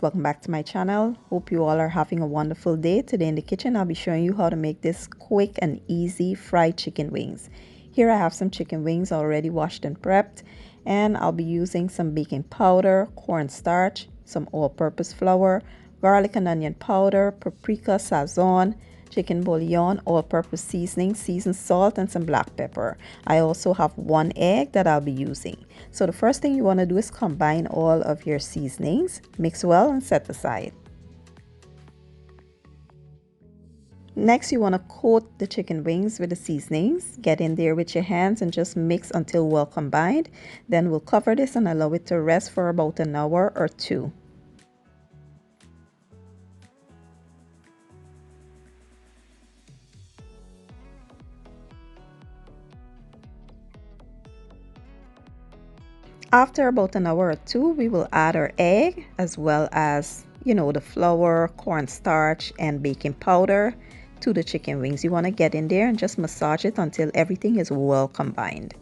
guys, welcome back to my channel. Hope you all are having a wonderful day. Today in the kitchen I'll be showing you how to make this quick and easy fried chicken wings. Here I have some chicken wings already washed and prepped, and I'll be using some baking powder, cornstarch, some all-purpose flour, garlic and onion powder, paprika, sazon, chicken bouillon, all-purpose seasoning, seasoned salt, and some black pepper. I also have 1 egg that I'll be using. So the first thing you want to do is combine all of your seasonings, mix well, and set aside. Next, you want to coat the chicken wings with the seasonings. Get in there with your hands and just mix until well combined. Then we'll cover this and allow it to rest for about an hour or 2. After about an hour or 2, we will add our egg as well as, the flour, cornstarch, and baking powder to the chicken wings. You want to get in there and just massage it until everything is well combined.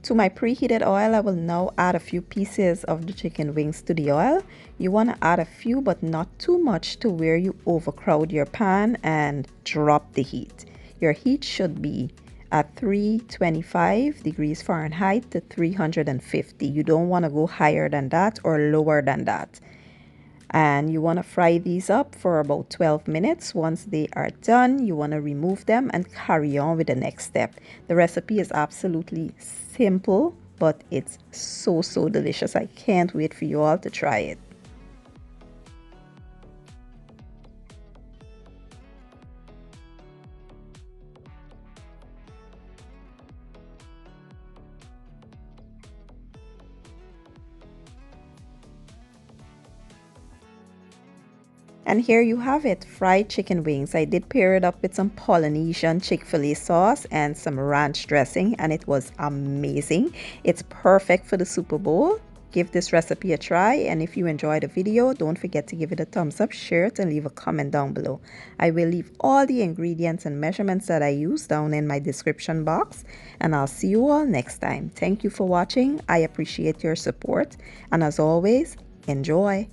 To my preheated oil, I will now add a few pieces of the chicken wings to the oil. You want to add a few, but not too much to where you overcrowd your pan and drop the heat. Your heat should be at 325 degrees Fahrenheit to 350. You don't want to go higher than that or lower than that. And you want to fry these up for about 12 minutes. Once they are done, you want to remove them and carry on with the next step. The recipe is absolutely simple, but it's so delicious. I can't wait for you all to try it. And here you have it, fried chicken wings. I did pair it up with some Polynesian Chick-fil-A sauce and some ranch dressing, and it was amazing. It's perfect for the Super Bowl. Give this recipe a try, and if you enjoyed the video, don't forget to give it a thumbs up, share it, and leave a comment down below. I will leave all the ingredients and measurements that I use down in my description box, and I'll see you all next time. Thank you for watching. I appreciate your support, and as always, enjoy.